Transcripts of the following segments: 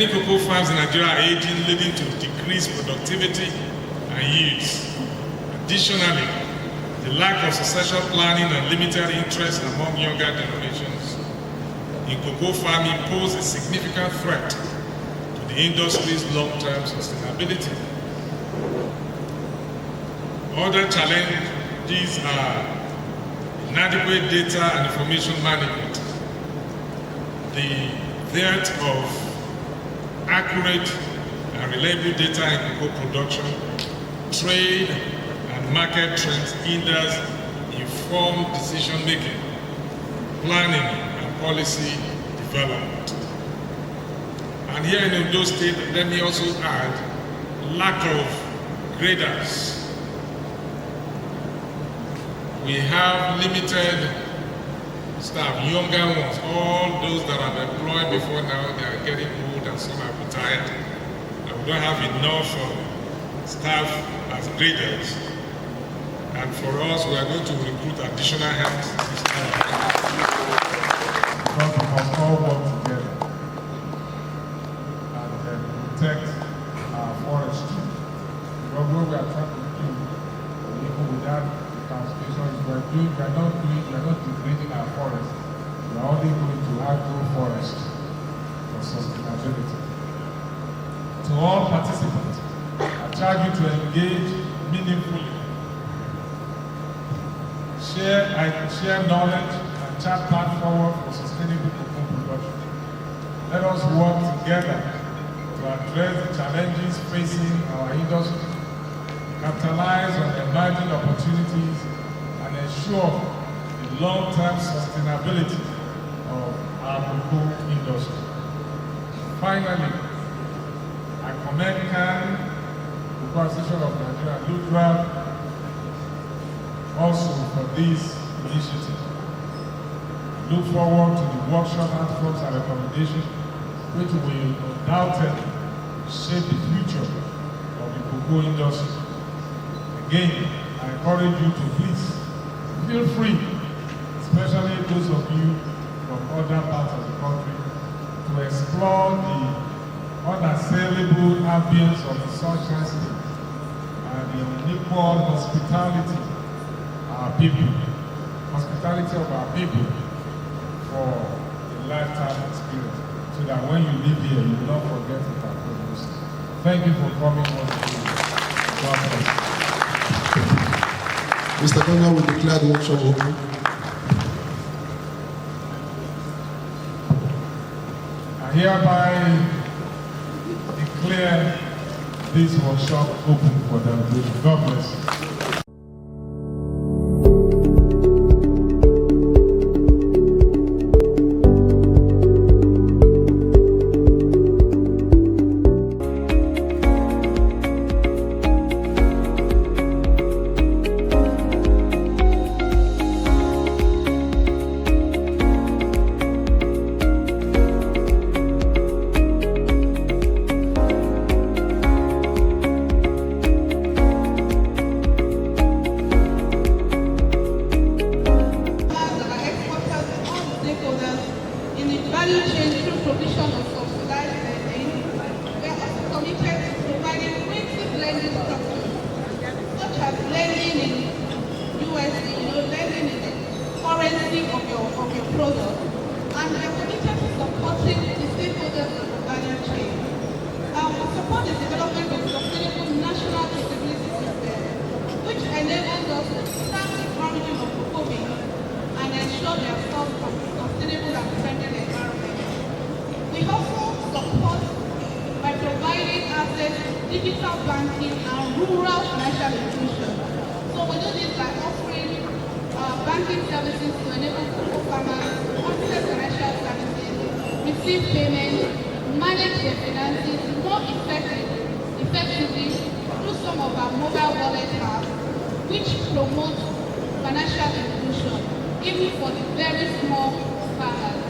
Many cocoa farms in Nigeria are aging, leading to decreased productivity and yields. Additionally, the lack of succession planning and limited interest among younger generations in cocoa farming pose a significant threat to the industry's long-term sustainability. Other challenges are inadequate data and information management, the dearth of accurate and reliable data in cocoa production, trade and market trends hinders informed decision-making, planning and policy development. And here in Ondo State, let me also add, lack of graders. We have limited staff, younger ones, all those that are employed before now, they are getting old and some are retired. And we don't have enough staff as graders. And for us, we are going to recruit additional hands this time. Because we must all work together and protect our forestry. Because what we are trying to do, even without conservation, is we are not degrading our forest. We are only going to agro-forest for sustainability. To all participants, I charge you to engage meaningfully. Share knowledge and chart path forward for sustainable cocoa production. Let us work together to address the challenges facing our industry, capitalize on emerging opportunities, and ensure the long-term sustainability of our cocoa industry. Finally, I commend CAN, Cocoa Association of Nigeria, LUTRA, also for this initiative. Look forward to the workshop outcomes and recommendations which will undoubtedly shape the future of the cocoa industry. Again, I encourage you to please feel free, especially those of you from other parts of the country, to explore the unassailable ambience of the Sunshine State and the unequal hospitality of our people for a lifetime experience, so that when you leave here, you will not forget it our purpose. Thank you for coming on God bless. Mr. Governor, we declare the workshop open. I hereby declare this workshop open for the God bless. Of your product, and we are committed to supporting the stakeholders of the value chain. We support the development of sustainable national capability system, which enables us to track the origin of cocoa beans and ensure their source from sustainable and friendly environment. We also support by providing access to digital banking and rural financial inclusion. So we do this by offering banking services to enable cocoa farmers to access financial services, receive payments, manage their finances more effectively through some of our mobile wallet apps, which promote financial inclusion, even for the very small farmers.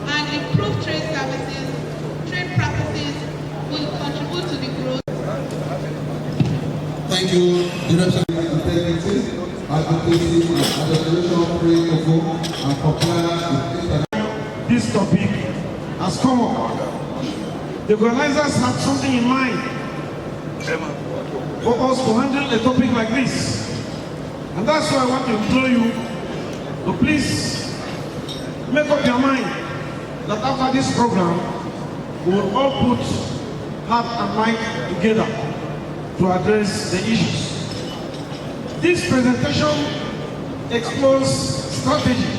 And improve trade services, trade practices will contribute to the growth. Thank you, Director of Integrity, Advocacy, and Association of Free Cocoa and Compliance with International. This topic has come up. The organizers had something in mind for us to handle a topic like this. And that's why I want to implore you to please make up your mind that after this program, we will all put heart and mind together to address the issues. This presentation explores strategies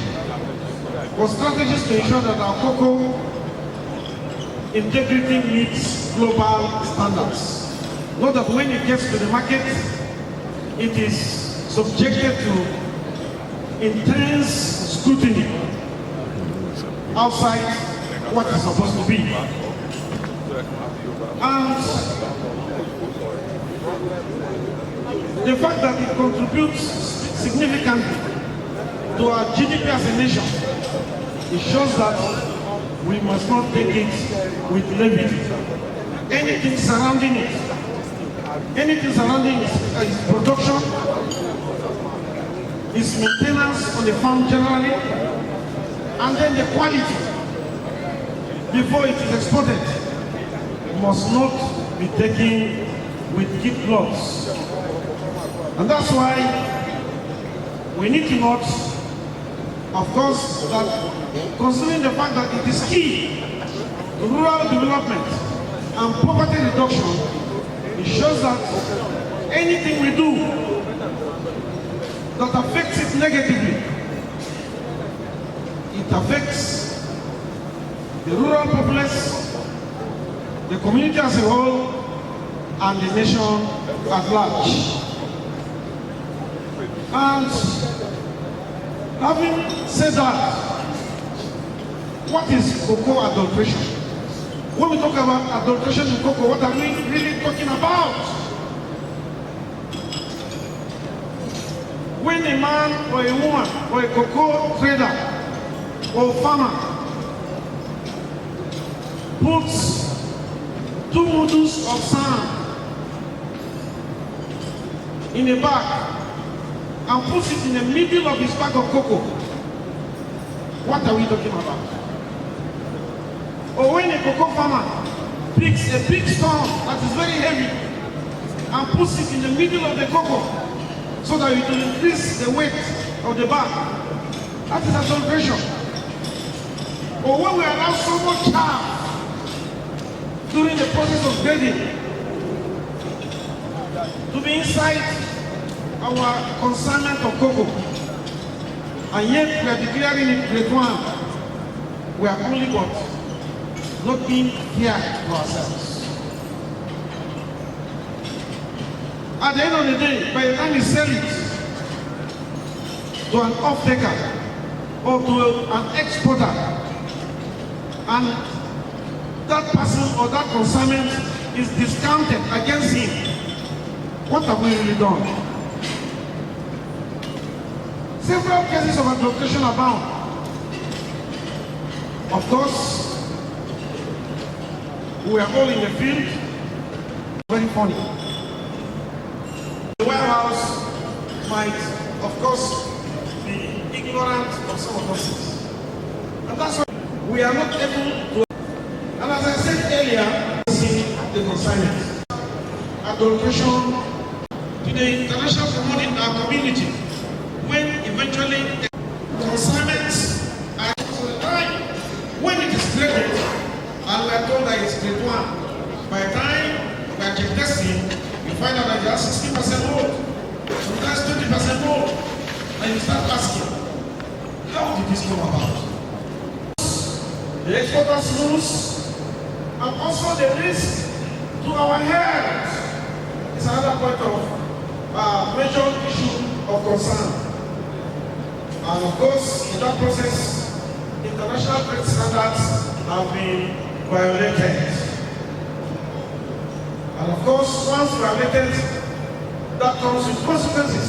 to ensure that our cocoa integrity meets global standards. Note that when it gets to the market, it is subjected to intense scrutiny outside what it's supposed to be. And the fact that it contributes significantly to our GDP as a nation, it shows that we must not take it with levity. Anything surrounding its production, its maintenance on the farm generally, and then the quality before it is exported must not be taken with kid gloves. And that's why we need to note, of course, that considering the fact that it is key to rural development and poverty reduction, it shows that anything we do that affects it negatively, it affects the rural populace, the community as a whole, and the nation at large. And having said that, what is cocoa adulteration? When we talk about adulteration in cocoa, what are we really talking about? When a man or a woman or a cocoa trader or farmer puts 2 noodles of sand in a bag and puts it in the middle of his bag of cocoa, what are we talking about? Or when a cocoa farmer picks a big stone that is very heavy and puts it in the middle of the cocoa so that it will increase the weight of the bag, that is adulteration. Or when we allow so much chaff during the process of grading to be inside our consignment of cocoa, and yet we are declaring it grade 1, we are only got not being fair to ourselves. At the end of the day, by the time we sell it to an off-taker or to an exporter, and that person or that consignment is discounted against him, what have we really done? Several cases of adulteration abound. Of course, we are all in the field. Very funny. The warehouse might, of course, be ignorant of some of those things. And that's why we are not able to. And as I said earlier, see the consignment. Adulteration to the international community in our community, when eventually the consignments are to the time when it is graded, and we are told that it's grade 1. By the time we are check testing, you find out that you are 60% mold, sometimes 20% mold, and you start asking, how did this come about? The exporters lose, and also the risk to our health is another point of major issue of concern. And of course, in that process, international trade standards have been violated. And of course, once violated, that comes with consequences.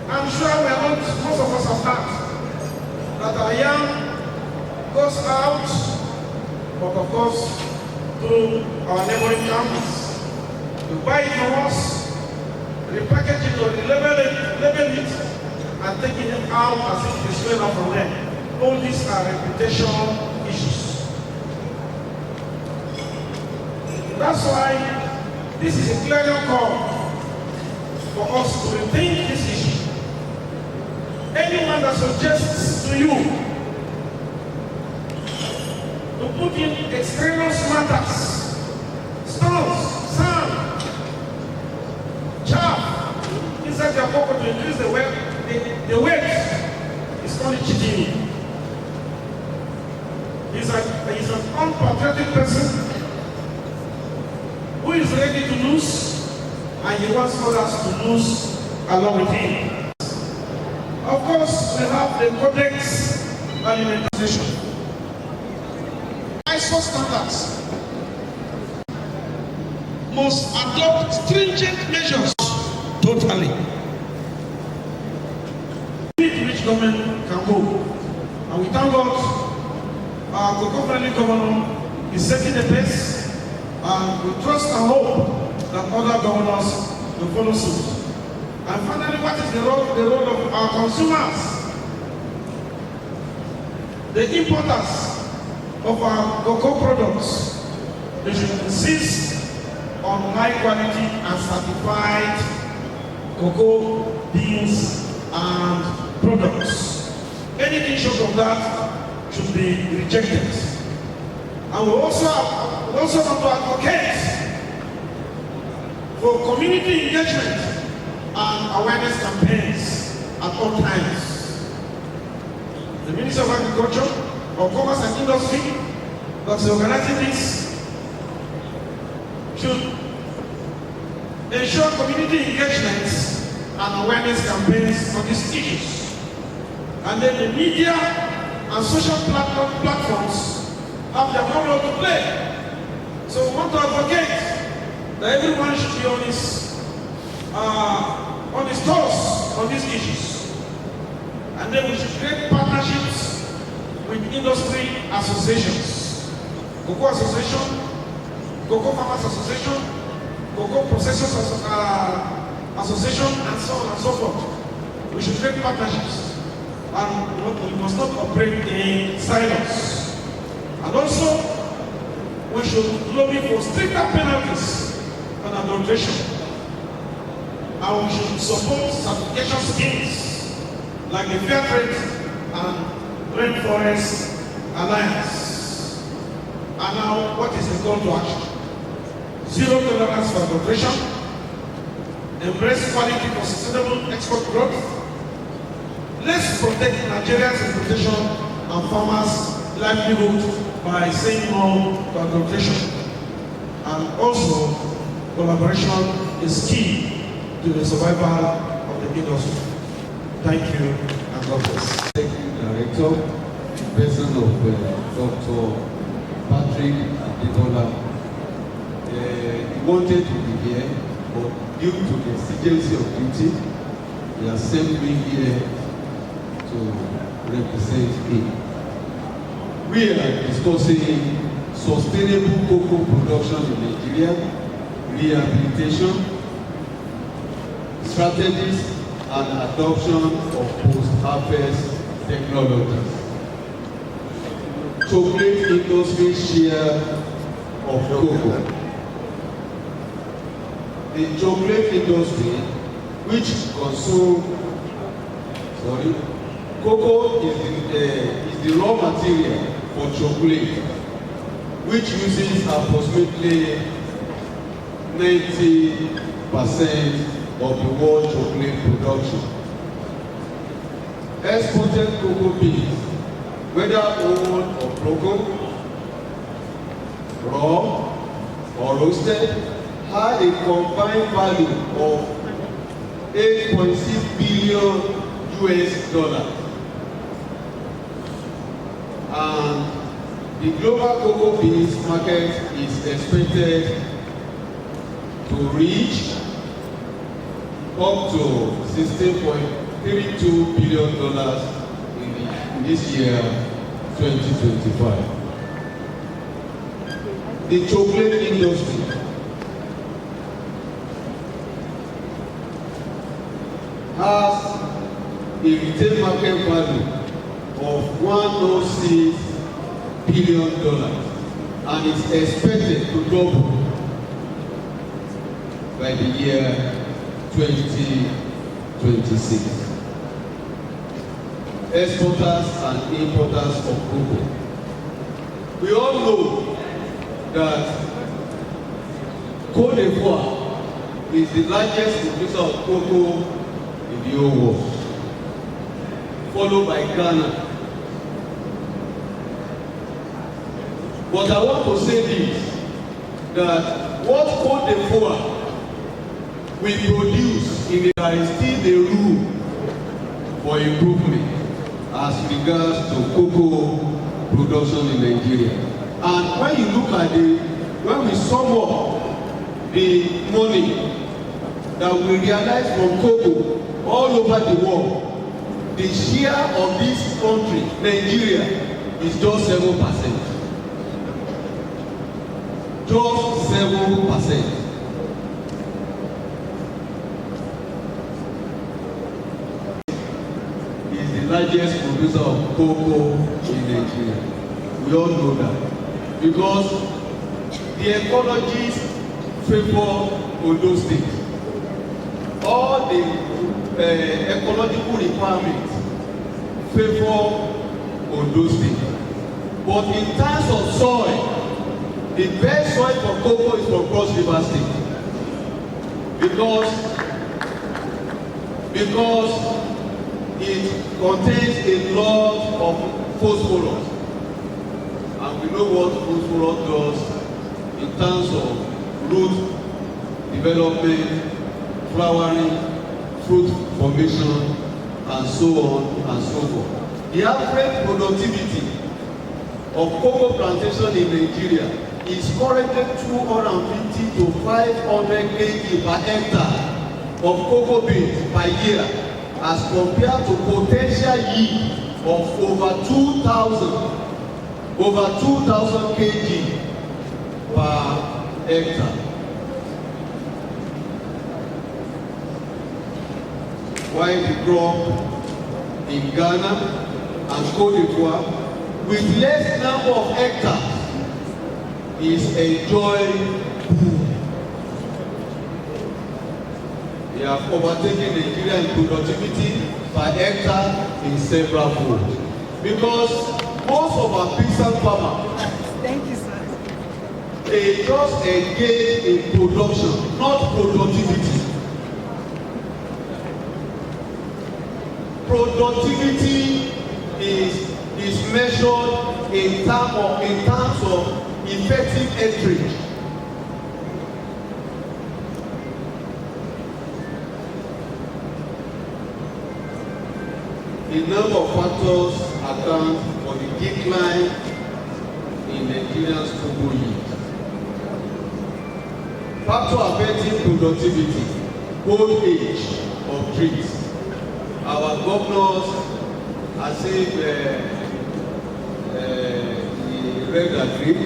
I'm sure we are not, most of us have heard that our young goes out, but of course, to our neighboring countries to buy it from us, repackage it or label it, and take it out as if it's going up from there. All these are reputation issues. That's why this is a clear call for us to rethink this issue. Anyone that suggests to you to put in extraneous matters, stones, sand, chaff inside their pocket to increase the weight is only cheating you. He's an unpatriotic person who is ready to lose, and he wants others to lose along with him. Of course, we have the Codex Alimentation. ISO standards must adopt stringent measures totally. Which government can go. And we thank God our co-friendly governor is setting the pace, and we trust and hope that other governors will follow suit. And finally, what is the role of our consumers? The importers of our cocoa products, they should insist on high quality and certified cocoa beans and products. Anything short of that should be rejected. And we also want to advocate for community engagement and awareness campaigns at all times. The Minister of Agriculture, of Commerce and Industry, that's organizing this, should ensure community engagement and awareness campaigns on these issues. And then the media and social platforms have their own role to play. So we want to advocate that everyone should be on his toes on these issues. And then we should create partnerships with industry associations. Cocoa Association, Cocoa Farmers Association, Cocoa Processors Association, and so on and so forth. We should create partnerships. And we must not operate in silence. And also, we should lobby for stricter penalties on adulteration. And we should support certification schemes like the Fair Trade and Rainforest Alliance. And now, what is the call to action? Zero tolerance for adulteration, embrace quality for sustainable export growth. Let's protect Nigeria's reputation and farmers' livelihood by saying no to adulteration. And also, collaboration is key to the survival of the industry. Thank you, and God bless. Thank you, Director, in person of Dr. Patrick Adebola. He wanted to be here, but due to the exigency of duty, he has sent me here to represent him. We are discussing sustainable cocoa production in Nigeria, rehabilitation, strategies, and adoption of post-harvest technologies. Chocolate industry share of cocoa. The chocolate industry, which cocoa is the raw material for chocolate, which uses approximately 90% of the world chocolate production. Exported cocoa beans, whether owned or broken, raw or roasted, had a combined value of $8.6 billion. And the global cocoa beans market is expected to reach up to $16.32 billion in this year, 2025. The chocolate industry has a retail market value of $106 billion and is expected to double by the year 2026. Exporters and importers of cocoa. We all know that Côte d'Ivoire is the largest producer of cocoa in the whole world, followed by Ghana. But I want to say this, that what Côte d'Ivoire will produce there is still a room for improvement as regards to cocoa production in Nigeria. And when you look at when we sum up the money that we realize from cocoa all over the world, the share of this country, Nigeria, is just 7%. Just 7%. Is the largest producer of cocoa in Nigeria. We all know that. Because the ecologies favor Ondo State. All the ecological requirements favor Ondo State. But in terms of soil, the best soil for cocoa is from Cross River State. Because it contains a lot of phosphorus. And we know what phosphorus does in terms of root development, flowering, fruit formation, and so on and so forth. The average productivity of cocoa plantation in Nigeria is currently 250 to 500 kg per hectare of cocoa beans per year, as compared to potential yield of over 2,000 kg per hectare. While the crop in Ghana and Côte d'Ivoire, with less number of hectares, is enjoying boom. They have overtaken Nigeria in productivity per hectare in several folds. Because most of our peasant farmers, thank you, sir, they just engage in production, not productivity. Productivity is measured in terms of effective acreage. The number of factors account for the decline in Nigeria's cocoa yield. Factor affecting productivity, old age of trees. Our governors, as if he read agreed,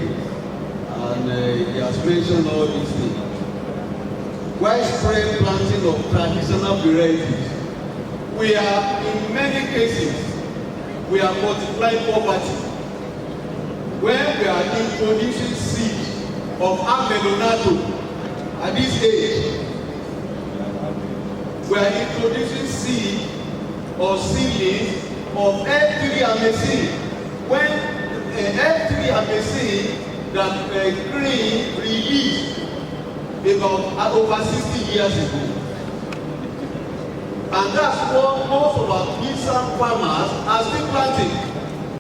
and he has mentioned all these things. Widespread planting of traditional varieties. We are, in many cases, we are multiplying poverty. When we are introducing seeds of amelonato at this age, we are introducing seed or seedlings of F3-amazine. When F3-amazine that green released about over 60 years ago. And that's what most of our peasant farmers are still planting.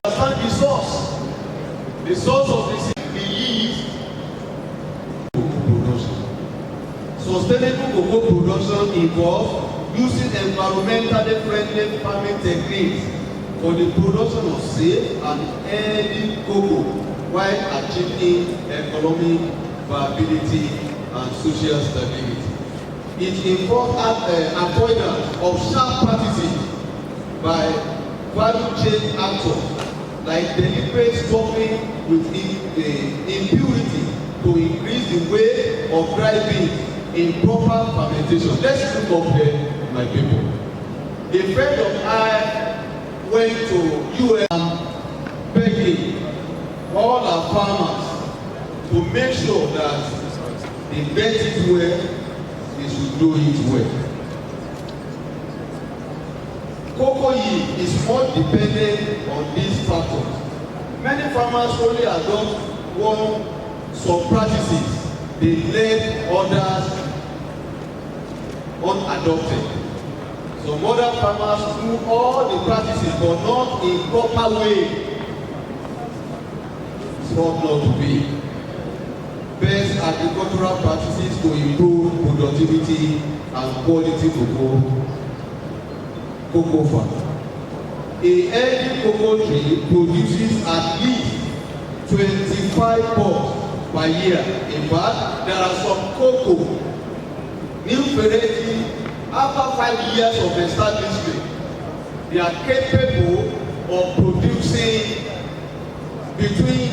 Understand the source. The source of the seed released production. Sustainable cocoa production involves using environmentally friendly farming techniques for the production of safe and healthy cocoa while achieving economic viability and social stability. It involves avoidance of sharp practices by value chain actors like deliberate stopping with impurity to increase the weight of dry beans in proper fermentation. Let's look up here, my people. A A friend of mine went to US begging all our farmers to make sure that they get it well, they should do it well. Cocoa yield is more dependent on these factors. Many farmers only adopt some practices, they let others unadopted. Some other farmers do all the practices but not in proper way. It's not to be. Best agricultural practices to improve productivity and quality cocoa farm. A healthy cocoa tree produces at least 25 pods per year. In fact, there are some cocoa new variety after 5 years of establishment. They are capable of producing between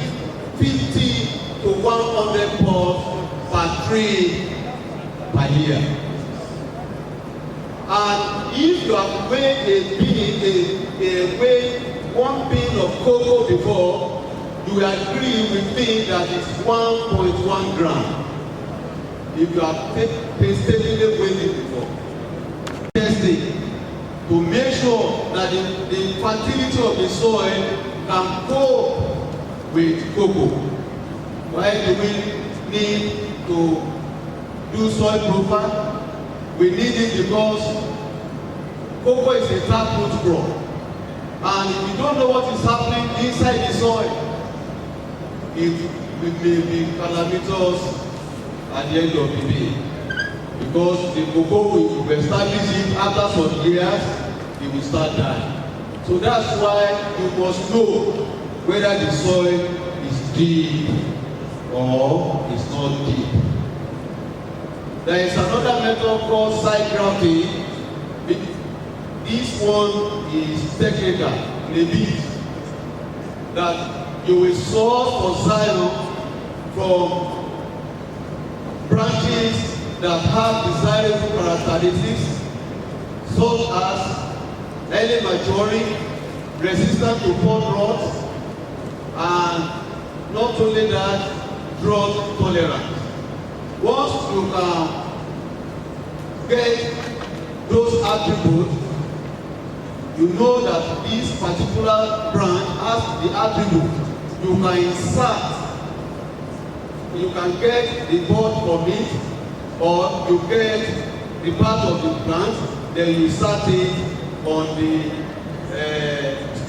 50 to 100 pods per tree per year. And if you have weighed one bean of cocoa before, you will agree with me that it's 1.1 gram. If you have painstakingly weighed it before. Testing to make sure that the fertility of the soil can cope with cocoa. Why do we need to do soil profile? We need it because cocoa is a taproot crop. And if you don't know what is happening inside the soil, it may be calamitous at the end of the day. Because the cocoa will establish it after some years, it will start dying. So that's why you must know whether the soil is deep or it's not deep. There is another method called side grafting. This one is technical, maybe that you will source for xylem from branches that have desirable characteristics such as early maturing, resistant to pod rot, and not only that, drought tolerant. Once you can get those attributes, you know that this particular branch has the attribute. You can insert, you can get the bud from it, or you get the part of the plant, then you insert it on the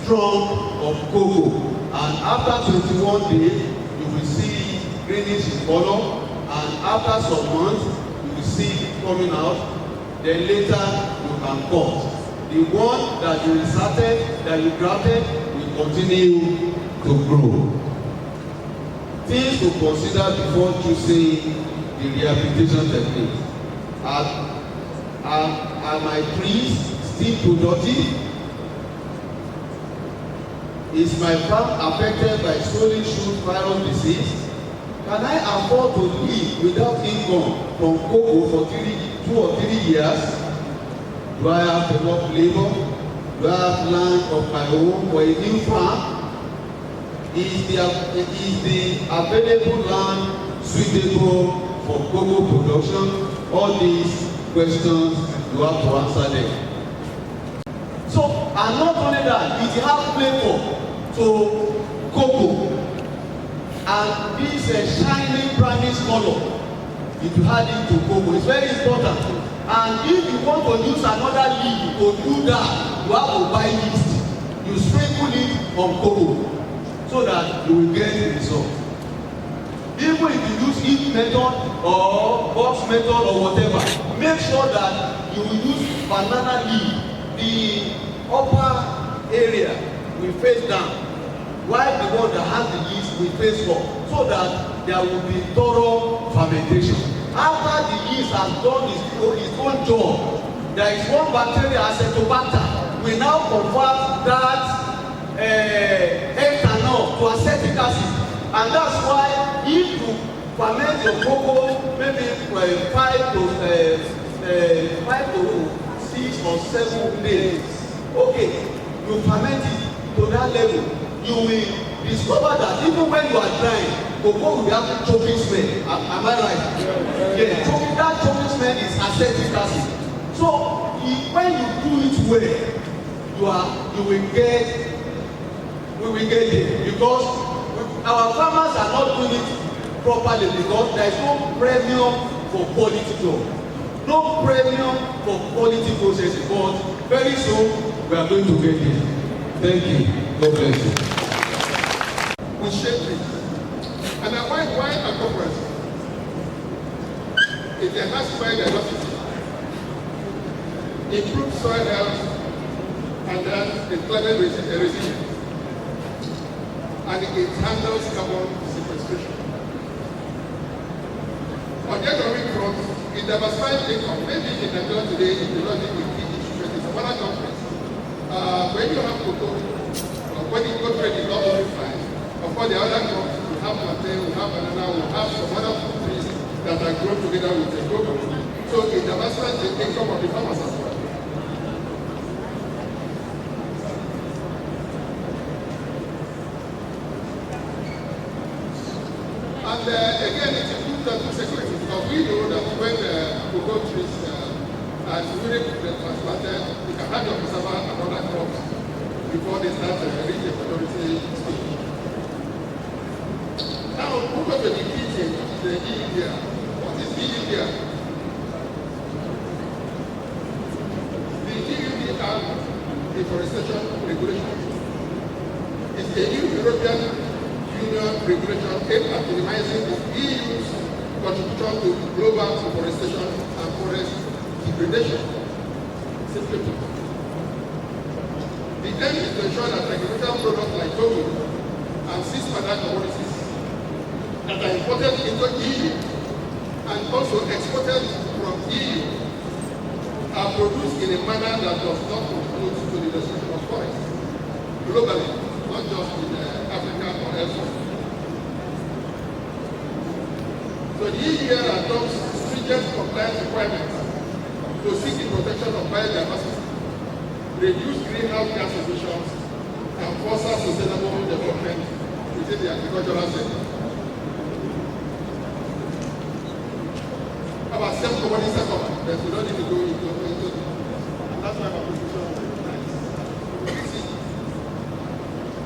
trunk of cocoa. And after 21 days, you will see greenish in color. And after some months, you will see it coming out. Then later, you can cut. The one that you inserted, that you grafted, will continue to grow. Things to consider before choosing the rehabilitation technique. Are my trees still productive? Is my farm affected by stolen shoot virus disease? Can I afford to live without income from cocoa for 2 or 3 years? Do I have enough labor? Do I have land of my own for a new farm? Is the available land suitable for cocoa production? All these questions, you have to answer them. So, and not only that, it has flavor to cocoa. And this shiny brownish color, if you add it to cocoa, it's very important. And if you want to use another leaf to do that, you have to buy yeast. You sprinkle it on cocoa so that you will get the result. Even if you use heat method or box method or whatever, make sure that you will use banana leaf. The upper area will face down, while the one that has the yeast will face up, so that there will be thorough fermentation. After the yeast has done its own job, there is one bacteria, acetobacter, will now convert that ethanol to acetic acid. And that's why if you ferment your cocoa maybe 5 to 6 or 7 days. Okay, you ferment it to that level, you will discover that even when you are drying, cocoa will have choking smell. Am I right? Yes. Choking, that choking smell is acetic acid. So when you do it well, we will get it, because our farmers are not doing it properly because there is no premium for quality job, no premium for quality processing. But very soon we are going to get it. Thank you. God bless you. We shape it. And why a conference? It enhances biodiversity, improves soil health, and then the climate resilience. And it handles carbon sequestration. On the economic front, it diversifies income. Maybe in Nigeria today, it will not be a key issue, but it's a other countries. When you have cocoa, when you go trade is not only fine. Of course, the other crops, we have plantain, we have banana, we have some other food trees that are grown together with the cocoa. So it diversifies the income of the farmers as well. And again, it improves food security, because we know that when cocoa trees are newly transplanted, you can have your cassava and other crops before they start reaching the maturity stage. Now, move on to the key thing, which is the EU here. What is EU here? The EU have deforestation regulation. It's a new European Union regulation aimed at minimizing the EU's contribution to global deforestation and forest degradation. Simply put, the aim is to ensure that agricultural products like cocoa and seasonal commodities that are imported into EU and also exported from EU are produced in a manner that does not contribute to the destruction of forests globally, not just in Africa or elsewhere. So the EU adopts stringent compliance requirements to seek the protection of biodiversity, reduce greenhouse gas emissions, and foster sustainable development within the agricultural sector. About 7 commodities are covered, but we don't need to go into it. That's why my position is nice.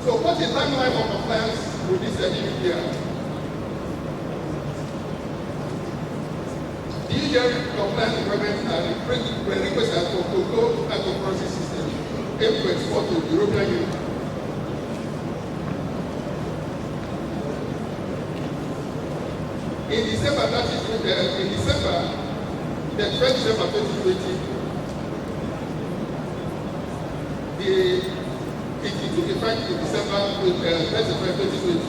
So what's the timeline for compliance with this EU year? The EU compliance requirements are prerequisites for cocoa agro-processing system aimed to export to the European Union. In December 2020, it took effect in December 2020.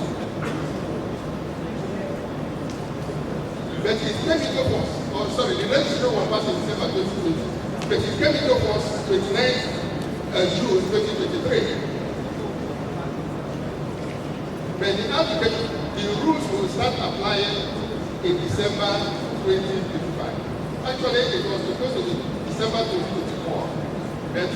But it came into force, the legislation was passed in December 2020, but it came into force 29th June 2023. But the application, the rules will start applying in December 2025. Actually, it was supposed to be December 2024. But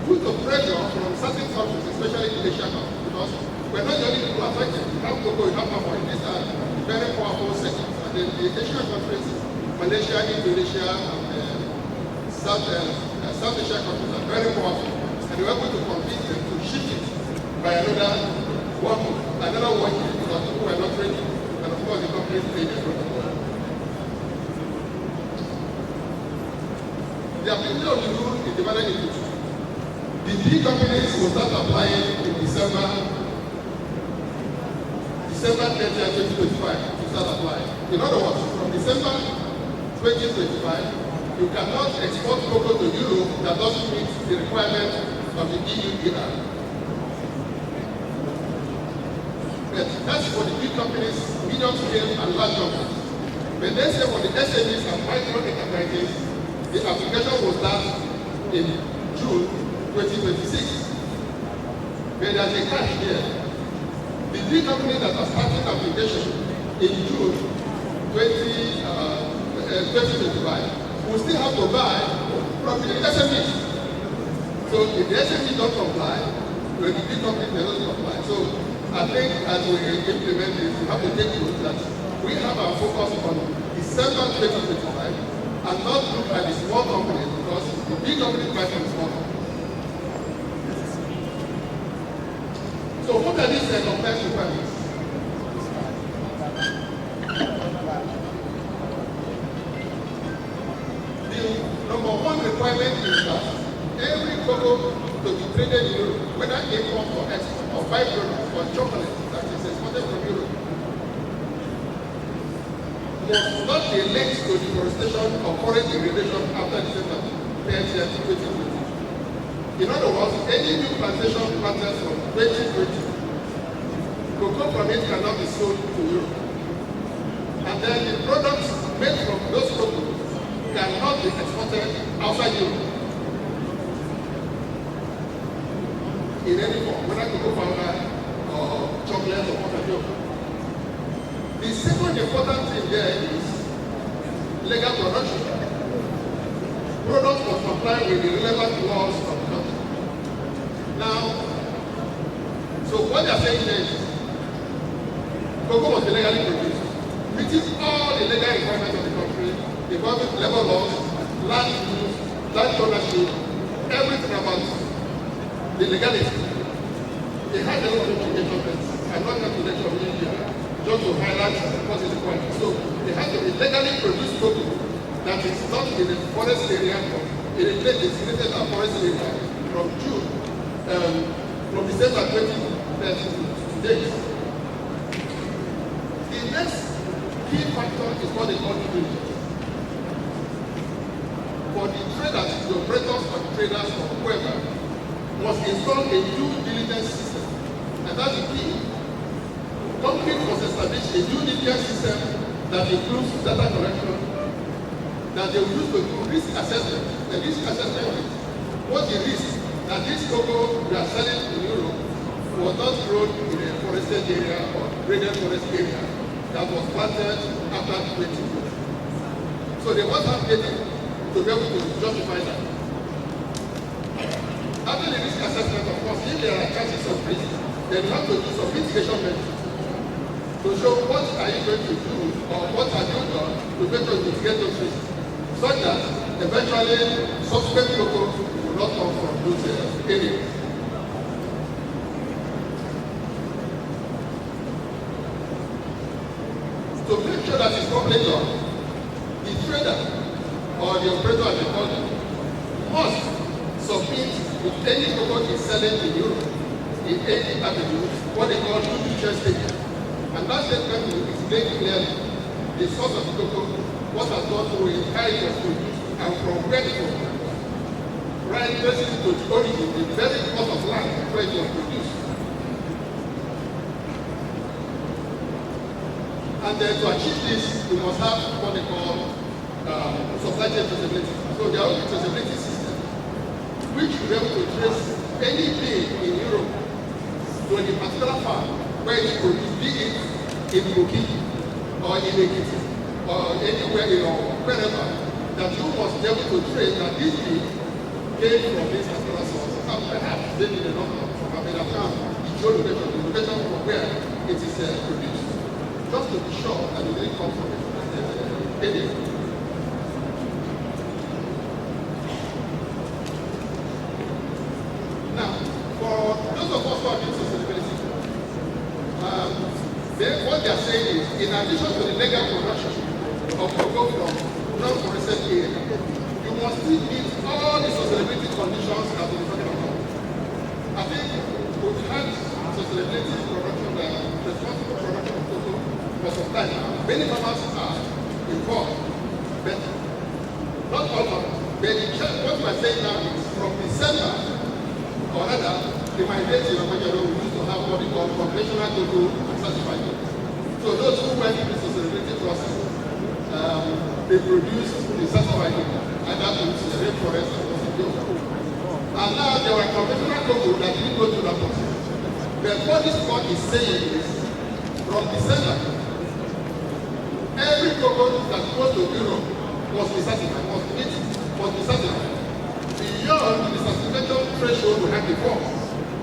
due to pressure from certain countries, especially the Asian countries, because we're not the only people affected. You have cocoa, you have palm oil. These are very powerful sectors. And then the Asian countries, Malaysia, Indonesia, and South Asian countries are very powerful. And we're able to compete them to shift it by another 1 year, because people were not ready. And of course, the companies played their role. The application of the rule is divided into two. The three companies will start applying in December 30, 2025 to start applying. In other words, from December 2025, you cannot export cocoa to Europe that doesn't meet the requirements of the EUDR. But that's for the big companies, medium scale and large companies. But let's say for the SMEs and micro enterprises, the application will start in June 2026. But there's a catch here. The three companies that are starting application in June 2025 will still have to buy company, SMEs. So if the SMEs don't comply, when the big companies they don't comply. So I think as we implement this, we have to take note that we have our focus on December 2025 and not look at the small companies because the big companies buy from the small companies. So what are these compliance requirements? The number one requirement is that every cocoa to be traded in Europe, whether import or export, or byproduct or chocolate that is exported from Europe, must not be linked to deforestation or forest degradation after December 30th, 2020. In other words, any new plantation planted from 2020, cocoa from it cannot be sold to Europe. And then the products made from those cocoa cannot be exported outside Europe in any form, whether cocoa powder or chocolate or whatever. The second important thing there is legal production. Products must comply with the relevant laws of the country. Now, so what they are saying here is cocoa must be legally produced, meeting all the legal requirements of the country, involving labor laws, land use, land ownership, everything about the legality. They had a lot of implications. I'm not going to lecture on India, just to highlight what is the point. So they have to be legally produced cocoa that is not in the forest area, in a place designated as forest area from December 2030 to date. The next key factor is what they call due diligence. For the traders, the operators or the traders or whoever must install a due diligence system. And that's the key. Companies must establish a due diligence system that includes data collection, that they will use to do risk assessment. The risk assessment is what the risk that this cocoa we are selling in Europe was not grown in a forested area or graded forest area that was planted after 2020. So they must have data to be able to justify that. After the risk assessment, of course, if there are chances of risk, then you have to do some mitigation measures to show what are you going to do or what have you done to better mitigate those risks, such that eventually subsequent cocoa will not come from those areas. To make sure that it's properly done, the trader or the operator at the border must submit with any cocoa is selling in Europe, in any avenue, what they call due diligence statement. And that statement will explain clearly the source of the cocoa, what has gone through it, how it was produced, and from where it was produced. Right, basically to the origin, the very plot of land where it was produced. And then to achieve this, you must have what they call supply chain traceability. So there will be traceability system, which will be able to trace any bean in Europe to a particular farm where it's produced, be it in Kogi or in Ekiti or anywhere in or wherever, that you must be able to trace that this bean came from this particular source. And perhaps they need a number from American, the geolocation, the location from where it is produced. Just to be sure that it didn't come from any. Now, for those of us who are doing sustainability, what they are saying is, in addition to the legal production of cocoa from non-forested area, you must still meet all the sustainability conditions that we're talking about. I think we've had sustainability production, responsible production of cocoa for some time now. Many farmers are involved, but not all farmers. What we're saying now is from December, or rather, the migratory of Majaro, we used to have what we call conventional cocoa and certified cocoa. So those who went through the sustainability process, they produce the certified cocoa, and that is the rainforest and cocoa. And now there were conventional cocoa that didn't go through that process. But what this court is saying is, from December, every cocoa that goes to Europe must be certified, must be certified. threshold we had before.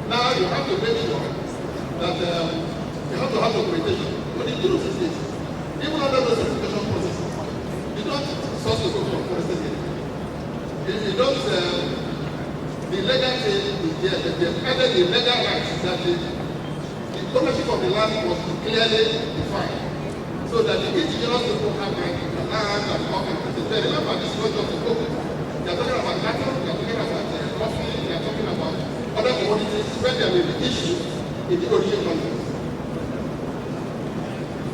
Now you have to make sure that you have to have documentation. But the truth is this, even under the certification process, you don't source the goods from forested area. You don't, the legal thing is there, they've added the legal rights that the ownership of the land must be clearly defined. So that the indigenous people have right to the land and all kinds of things. But remember, this is not just the book. They are talking about cattle, they are talking about coffee, they are talking about other commodities where there may be issues in the origin countries.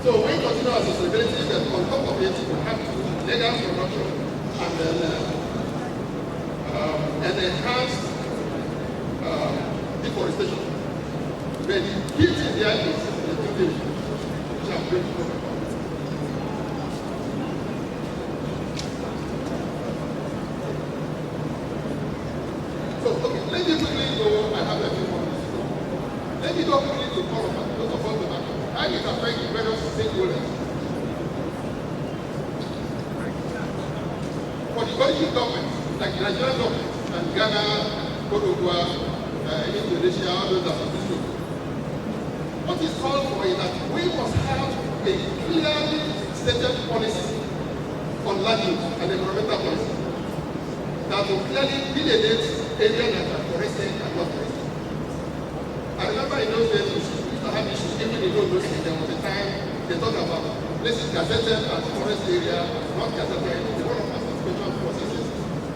So when you continue as a sustainability, that on top of it, you have legal production and then an enhanced deforestation. But the key thing there is the two things which I'm going to talk about. So, okay, let me quickly go. I have a few more minutes. Let me go quickly to all of us, those of us that are how it affects various stakeholders. For the origin government, like the Nigerian government and Ghana, Cote d'Ivoire, Indonesia, all those that are this. What is called for is that we must have a clearly stated policy on land use and environmental policy that will clearly delineate areas that are forested and not forested. I remember in those days, we used to have issues, even in those days, there was a time they talked about places gazetted as forest area, not gazetted, in one of our suspension processes.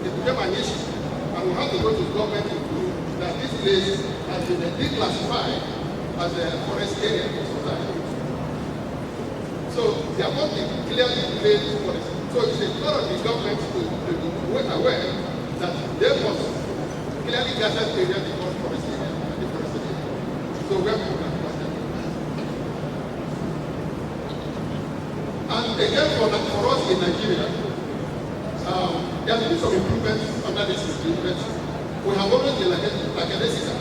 It became an issue, and we had to go to government to prove that this place has been declassified as a forest area for society. So they are not clearly placed policy. So it's a lot of the government to be aware that they must clearly gazette area because forest area and the forest area. So where people can pass them. And again for us in Nigeria, there has been some improvements under this improvement. We have always been like a Jessica.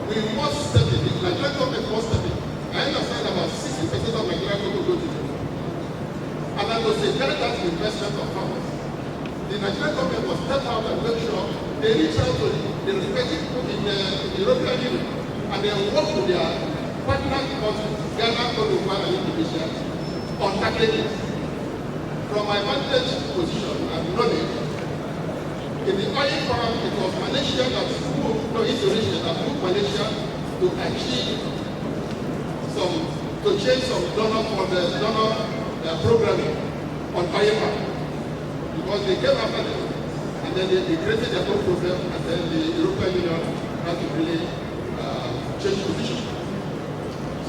We must step in. The Nigerian government must step in. I understand about 60% of Nigerian people go to jail. And that was a very large investment of farmers. The Nigerian government must step out and make sure they reach out to the respective people in the European Union and they work with their partner countries, Ghana, Cote d'Ivoire, and Indonesia, on tackling it. From my vantage position and knowledge, in the oil farm, it was Malaysia that moved, no, Indonesia that moved Malaysia to achieve to change some donor programming on oil farm. Because they came after them, and then they created their own program, and then the European Union had to really change position.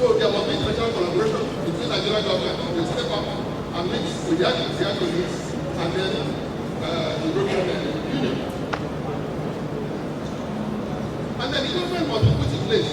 So there must be international collaboration between Nigerian government to step up and mix with their colleagues, and then the European Union. And then the government must be put in place